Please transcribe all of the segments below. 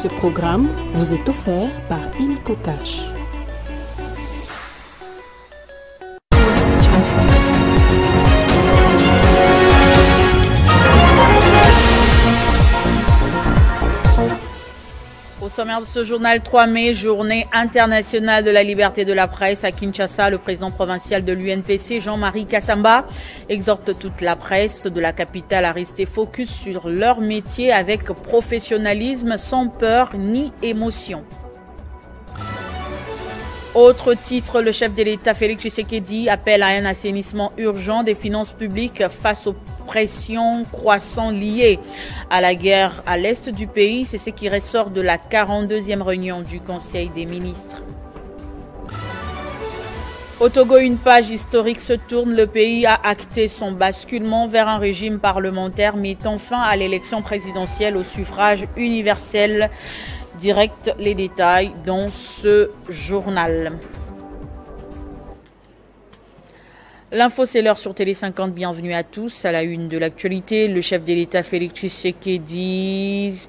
Ce programme vous est offert par Illico Cash. Au sommaire de ce journal, 3 mai, journée internationale de la liberté de la presse à Kinshasa. Le président provincial de l'UNPC, Jean-Marie Kassamba, exhorte toute la presse de la capitale à rester focus sur leur métier avec professionnalisme, sans peur ni émotion. Autre titre, le chef de l'État Félix Tshisekedi appelle à un assainissement urgent des finances publiques face aux pressions croissantes liées à la guerre à l'est du pays. C'est ce qui ressort de la 42e réunion du Conseil des ministres. Au Togo, une page historique se tourne. Le pays a acté son basculement vers un régime parlementaire mettant fin à l'élection présidentielle au suffrage universel direct. Les détails dans ce journal. L'info, c'est l'heure sur Télé 50. Bienvenue à tous. À la une de l'actualité, le chef de l'État Félix Tshisekedi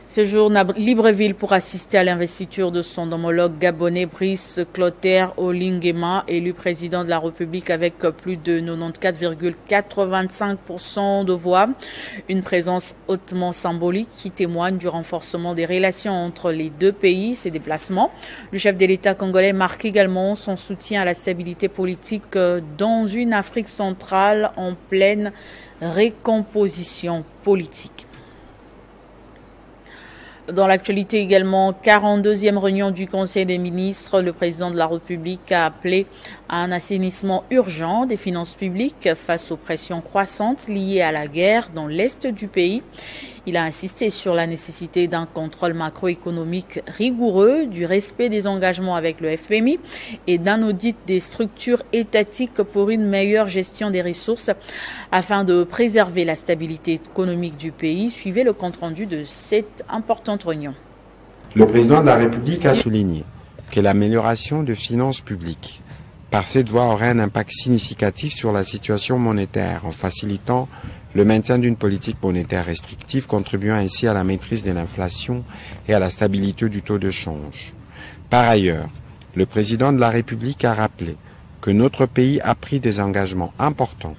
séjourne à Libreville pour assister à l'investiture de son homologue gabonais Brice Clotaire Olinguema, élu président de la République avec plus de 94,85% de voix. Une présence hautement symbolique qui témoigne du renforcement des relations entre les deux pays. Ces déplacements, le chef de l'État congolais marque également son soutien à la stabilité politique dans une Afrique centrale en pleine recomposition politique. Dans l'actualité également, 42e réunion du Conseil des ministres, le président de la République a appelé à un assainissement urgent des finances publiques face aux pressions croissantes liées à la guerre dans l'est du pays. Il a insisté sur la nécessité d'un contrôle macroéconomique rigoureux, du respect des engagements avec le FMI et d'un audit des structures étatiques pour une meilleure gestion des ressources afin de préserver la stabilité économique du pays. Suivez le compte-rendu de cette importante réunion. Le président de la République a souligné que l'amélioration de finances publiques par cette voie aurait un impact significatif sur la situation monétaire en facilitant le maintien d'une politique monétaire restrictive, contribuant ainsi à la maîtrise de l'inflation et à la stabilité du taux de change. Par ailleurs, le président de la République a rappelé que notre pays a pris des engagements importants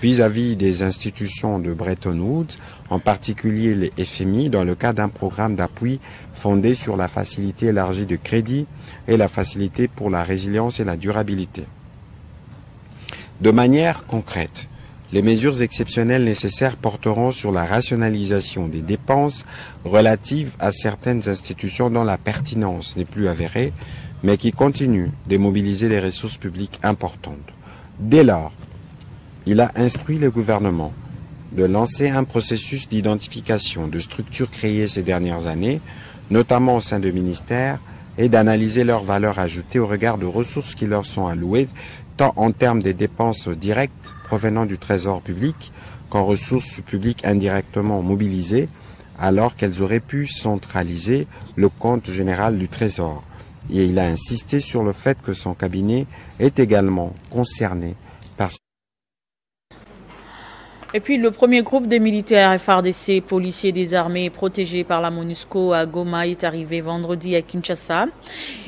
vis-à-vis des institutions de Bretton Woods, en particulier les FMI, dans le cadre d'un programme d'appui fondé sur la facilité élargie de crédit et la facilité pour la résilience et la durabilité. De manière concrète, les mesures exceptionnelles nécessaires porteront sur la rationalisation des dépenses relatives à certaines institutions dont la pertinence n'est plus avérée, mais qui continuent de mobiliser des ressources publiques importantes. Dès lors, il a instruit le gouvernement de lancer un processus d'identification de structures créées ces dernières années, notamment au sein de ministères, et d'analyser leur valeur ajoutée au regard de ressources qui leur sont allouées, tant en termes des dépenses directes provenant du trésor public qu'en ressources publiques indirectement mobilisées, alors qu'elles auraient pu centraliser le compte général du trésor. Et il a insisté sur le fait que son cabinet est également concerné par. Et puis le premier groupe de militaires FARDC, policiers des armées protégés par la MONUSCO à Goma est arrivé vendredi à Kinshasa.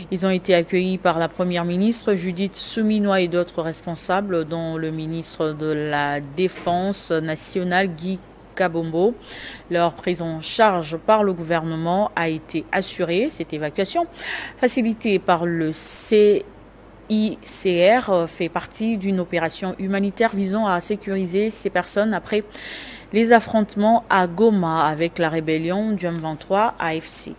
Ils ont été accueillis par la première ministre Judith Suminwa et d'autres responsables, dont le ministre de la Défense nationale Guy Kabombo. Leur prise en charge par le gouvernement a été assurée. Cette évacuation, facilitée par le ICR, fait partie d'une opération humanitaire visant à sécuriser ces personnes après les affrontements à Goma avec la rébellion du M23 AFC.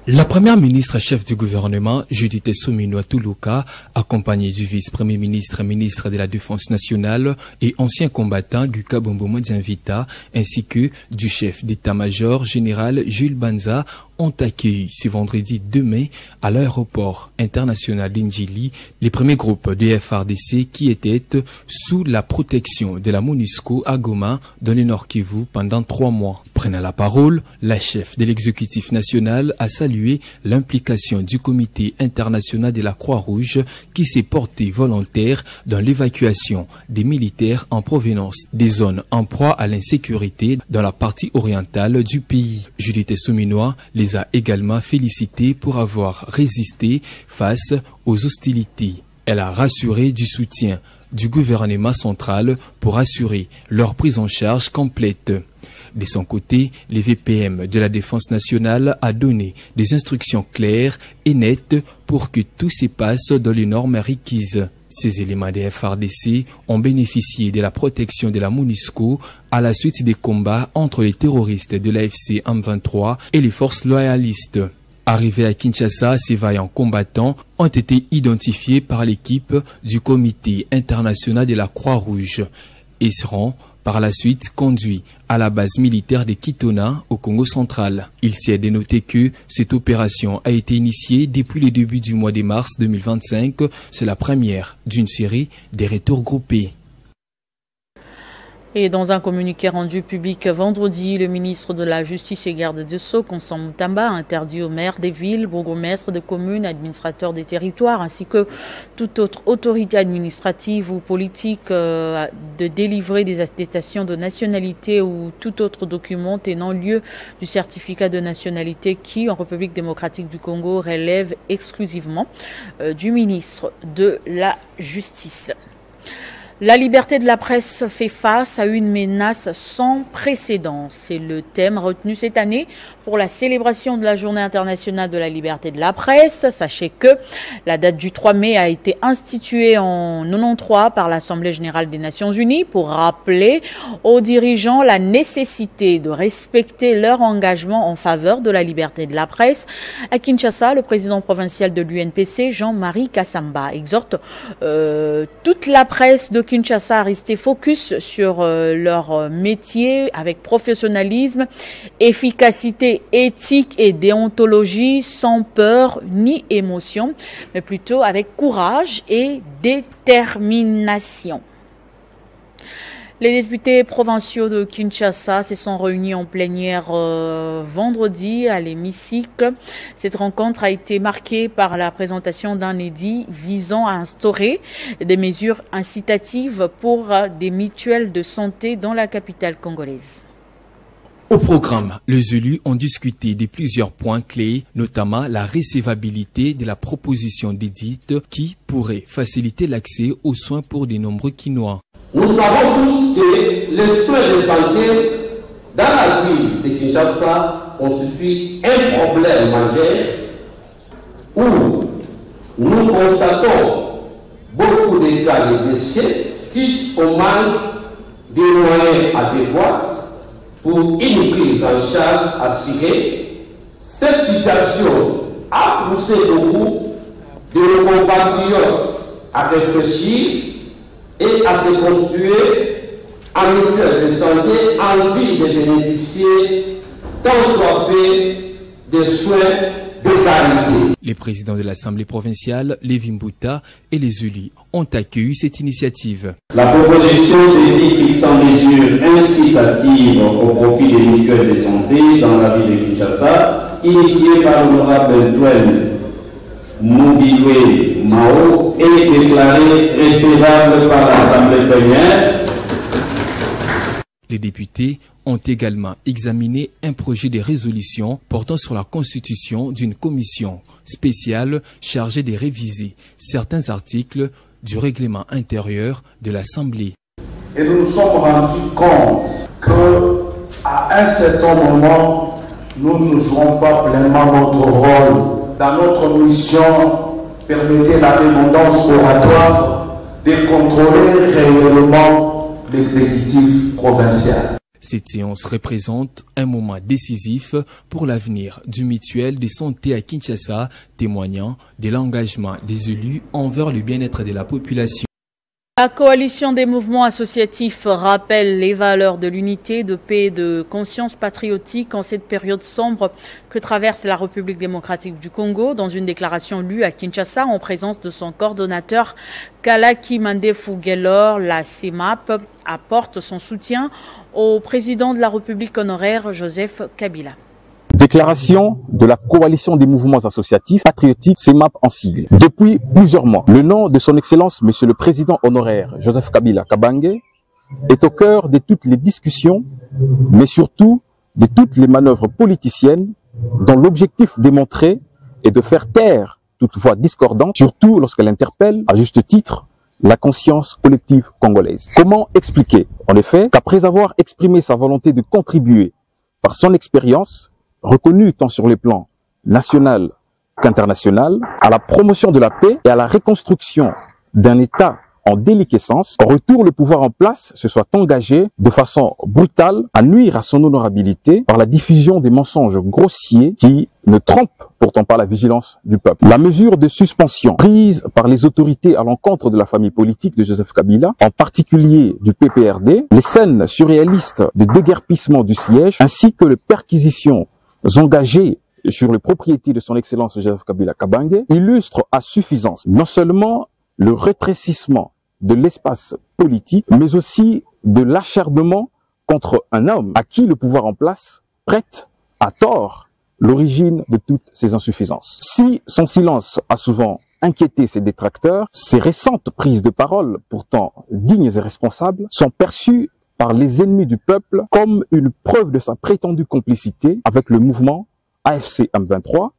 La première ministre chef du gouvernement, Judith Suminwa Tuluka, accompagnée du vice-premier ministre, ministre de la Défense nationale et ancien combattant Guy Kabombo Modianvita, ainsi que du chef d'état-major général Jules Banza, ont accueilli ce vendredi 2 mai à l'aéroport international d'Indjili les premiers groupes de FARDC qui étaient sous la protection de la MONUSCO à Goma dans le Nord Kivu pendant 3 mois. Prenant la parole, la chef de l'exécutif national a salué l'implication du comité international de la Croix-Rouge qui s'est porté volontaire dans l'évacuation des militaires en provenance des zones en proie à l'insécurité dans la partie orientale du pays. Judith Souminois les a également félicités pour avoir résisté face aux hostilités. Elle a rassuré du soutien du gouvernement central pour assurer leur prise en charge complète. De son côté, le VPM de la Défense nationale a donné des instructions claires et nettes pour que tout se passe dans les normes requises. Ces éléments des FARDC ont bénéficié de la protection de la MONUSCO à la suite des combats entre les terroristes de l'AFC M23 et les forces loyalistes. Arrivés à Kinshasa, ces vaillants combattants ont été identifiés par l'équipe du Comité international de la Croix-Rouge et seront par la suite conduits à la base militaire de Kitona au Congo central. Il s'est dénoté que cette opération a été initiée depuis le début du mois de mars 2025. C'est la première d'une série de retours groupés. Et dans un communiqué rendu public vendredi, le ministre de la Justice et Garde des Sceaux, Constant Mutamba, a interdit aux maires des villes, bourgmestres des communes, administrateurs des territoires, ainsi que toute autre autorité administrative ou politique de délivrer des attestations de nationalité ou tout autre document tenant lieu du certificat de nationalité qui, en République démocratique du Congo, relève exclusivement du ministre de la Justice. La liberté de la presse fait face à une menace sans précédent. C'est le thème retenu cette année pour la célébration de la Journée internationale de la liberté de la presse. Sachez que la date du 3 mai a été instituée en 1993 par l'Assemblée générale des Nations unies pour rappeler aux dirigeants la nécessité de respecter leur engagement en faveur de la liberté de la presse. À Kinshasa, le président provincial de l'UNPC, Jean-Marie Kassamba, exhorte toute la presse de Kinshasa à rester focus sur leur métier avec professionnalisme, efficacité, éthique et déontologie sans peur ni émotion, mais plutôt avec courage et détermination. Les députés provinciaux de Kinshasa se sont réunis en plénière vendredi à l'hémicycle. Cette rencontre a été marquée par la présentation d'un édit visant à instaurer des mesures incitatives pour des mutuelles de santé dans la capitale congolaise. Au programme, les élus ont discuté de plusieurs points clés, notamment la recevabilité de la proposition d'édit qui pourrait faciliter l'accès aux soins pour de nombreux Kinois. Nous savons tous que les soins de santé dans la ville de Kinshasa constituent un problème majeur où nous constatons beaucoup de cas de décès suite au manque de moyens adéquats pour une prise en charge assurée. Cette situation a poussé beaucoup de nos compatriotes à réfléchir et à se constituer en mutuelle de santé en vue de bénéficier tant soit peu de soins de qualité. Les présidents de l'Assemblée provinciale, Lévi Mbuta et les élus ont accueilli cette initiative. La proposition d'édit fixant mesures incitatives au profit des mutuelles de santé dans la ville de Kinshasa, initiée par l'honorable Douane Mobilwe Mao, est déclarée recevable par l'Assemblée plénière. Les députés ont également examiné un projet de résolution portant sur la constitution d'une commission spéciale chargée de réviser certains articles du règlement intérieur de l'Assemblée. Et nous nous sommes rendus compte qu'à un certain moment, nous ne jouons pas pleinement notre rôle. Dans notre mission, permettez la redondance oratoire de contrôler réellement l'exécutif provincial. Cette séance représente un moment décisif pour l'avenir du mutuelle de santé à Kinshasa, témoignant de l'engagement des élus envers le bien-être de la population. La coalition des mouvements associatifs rappelle les valeurs de l'unité, de paix et de conscience patriotique en cette période sombre que traverse la République démocratique du Congo. Dans une déclaration lue à Kinshasa en présence de son coordonnateur Kalaki Mandefu Gelor, la CEMAP apporte son soutien au président de la République honoraire Joseph Kabila. Déclaration de la coalition des mouvements associatifs patriotiques CEMAP en sigle. Depuis plusieurs mois, le nom de son Excellence Monsieur le Président honoraire Joseph Kabila Kabange est au cœur de toutes les discussions, mais surtout de toutes les manœuvres politiciennes dont l'objectif démontré est de faire taire toute voix discordante, surtout lorsqu'elle interpelle, à juste titre, la conscience collective congolaise. Comment expliquer, en effet, qu'après avoir exprimé sa volonté de contribuer par son expérience, reconnue tant sur les plans national qu'international, à la promotion de la paix et à la reconstruction d'un État en déliquescence, en retour le pouvoir en place se soit engagé de façon brutale à nuire à son honorabilité par la diffusion des mensonges grossiers qui ne trompent pourtant pas la vigilance du peuple. La mesure de suspension prise par les autorités à l'encontre de la famille politique de Joseph Kabila, en particulier du PPRD, les scènes surréalistes de déguerpissement du siège, ainsi que les perquisitions engagées sur les propriétés de son Excellence Joseph Kabila Kabange illustrent à suffisance non seulement le rétrécissement de l'espace politique, mais aussi de l'acharnement contre un homme à qui le pouvoir en place prête à tort l'origine de toutes ces insuffisances. Si son silence a souvent inquiété ses détracteurs, ses récentes prises de parole, pourtant dignes et responsables, sont perçues par les ennemis du peuple comme une preuve de sa prétendue complicité avec le mouvement AFC M23,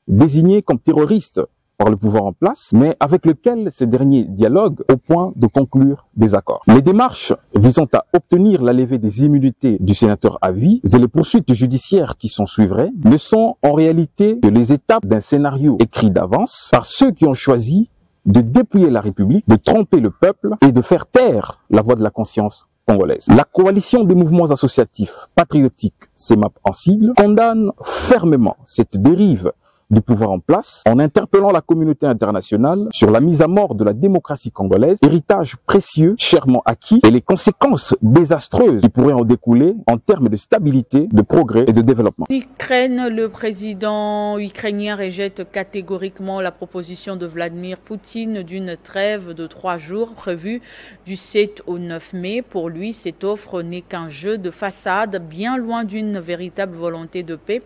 désigné comme terroriste par le pouvoir en place, mais avec lequel ce dernier dialogue au point de conclure des accords. Les démarches visant à obtenir la levée des immunités du sénateur à vie et les poursuites judiciaires qui s'en suivraient ne sont en réalité que les étapes d'un scénario écrit d'avance par ceux qui ont choisi de dépouiller la République, de tromper le peuple et de faire taire la voix de la conscience congolaise. La coalition des mouvements associatifs patriotiques, CEMAP en sigle, condamne fermement cette dérive du pouvoir en place en interpellant la communauté internationale sur la mise à mort de la démocratie congolaise, héritage précieux, chèrement acquis, et les conséquences désastreuses qui pourraient en découler en termes de stabilité, de progrès et de développement. L'Ukraine, le président ukrainien rejette catégoriquement la proposition de Vladimir Poutine d'une trêve de 3 jours prévue du 7 au 9 mai. Pour lui, cette offre n'est qu'un jeu de façade, bien loin d'une véritable volonté de paix,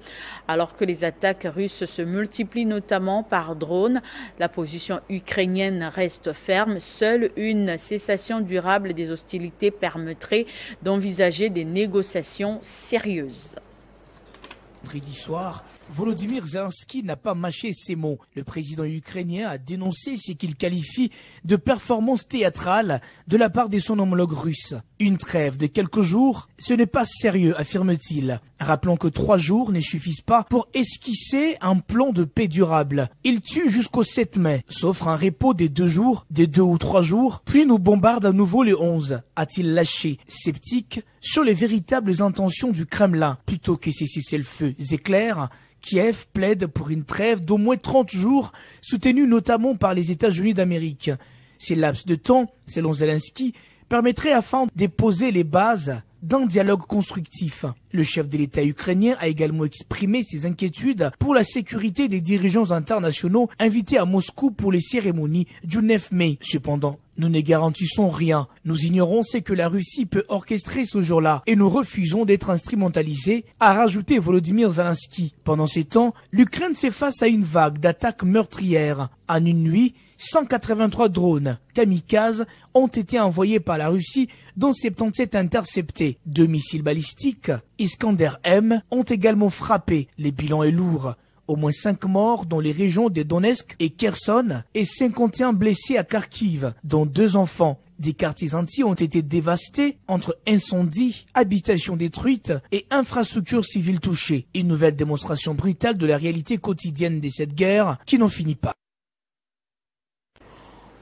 alors que les attaques russes se multiplient notamment par drone. La position ukrainienne reste ferme. Seule une cessation durable des hostilités permettrait d'envisager des négociations sérieuses. Vendredi soir, Volodymyr Zelensky n'a pas mâché ses mots. Le président ukrainien a dénoncé ce qu'il qualifie de performance théâtrale de la part de son homologue russe. Une trêve de quelques jours, ce n'est pas sérieux, affirme-t-il. Rappelons que 3 jours ne suffisent pas pour esquisser un plan de paix durable. Il tue jusqu'au 7 mai, s'offre un repos des 2 jours, des 2 ou 3 jours, puis nous bombarde à nouveau le 11, a-t-il lâché, sceptique sur les véritables intentions du Kremlin. Plutôt que ces cessez-le-feu éclairs, Kiev plaide pour une trêve d'au moins 30 jours, soutenue notamment par les États-Unis d'Amérique. Ces laps de temps, selon Zelensky, permettraient afin de poser les bases d'un dialogue constructif. Le chef de l'État ukrainien a également exprimé ses inquiétudes pour la sécurité des dirigeants internationaux invités à Moscou pour les cérémonies du 9 mai. Cependant, nous ne garantissons rien. Nous ignorons ce que la Russie peut orchestrer ce jour-là et nous refusons d'être instrumentalisés, a rajouté Volodymyr Zelensky. Pendant ces temps, l'Ukraine fait face à une vague d'attaques meurtrières. En une nuit, 183 drones kamikazes ont été envoyés par la Russie, dont 77 interceptés. 2 missiles balistiques Iskander-M ont également frappé. Le bilan est lourd. Au moins 5 morts dans les régions de Donetsk et Kherson et 51 blessés à Kharkiv, dont 2 enfants. Des quartiers entiers ont été dévastés entre incendies, habitations détruites et infrastructures civiles touchées. Une nouvelle démonstration brutale de la réalité quotidienne de cette guerre qui n'en finit pas.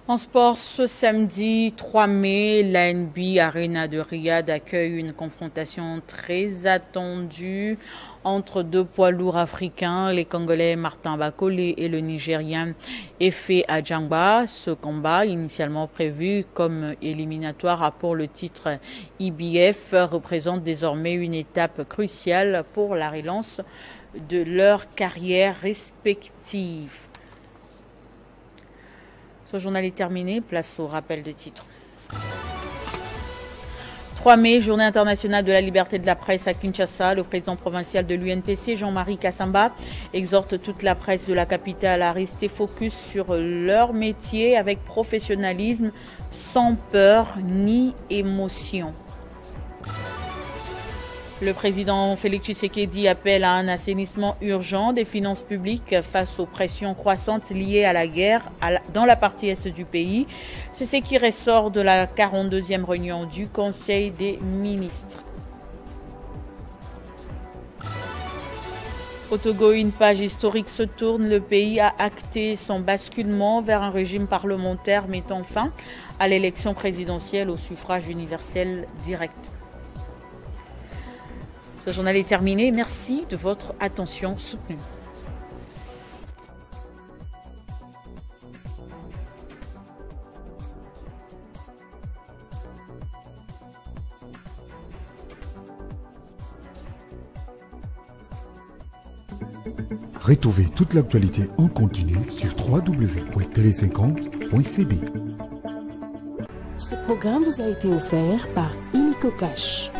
En sport, ce samedi 3 mai, l'ANB Arena de Riyad accueille une confrontation très attendue entre deux poids lourds africains, les Congolais Martin Bakolé et le Nigérien Efe Adjangba. Ce combat, initialement prévu comme éliminatoire pour le titre IBF, représente désormais une étape cruciale pour la relance de leur carrière respective. Ce journal est terminé, place au rappel de titres. 3 mai, journée internationale de la liberté de la presse à Kinshasa. Le président provincial de l'UNPC, Jean-Marie Kassamba, exhorte toute la presse de la capitale à rester focus sur leur métier avec professionnalisme, sans peur ni émotion. Le président Félix Tshisekedi appelle à un assainissement urgent des finances publiques face aux pressions croissantes liées à la guerre dans la partie est du pays. C'est ce qui ressort de la 42e réunion du Conseil des ministres. Au Togo, une page historique se tourne. Le pays a acté son basculement vers un régime parlementaire mettant fin à l'élection présidentielle au suffrage universel direct. Ce journal est terminé. Merci de votre attention soutenue. Retrouvez toute l'actualité en continu sur www.tele50.cd. Ce programme vous a été offert par Illico Cash.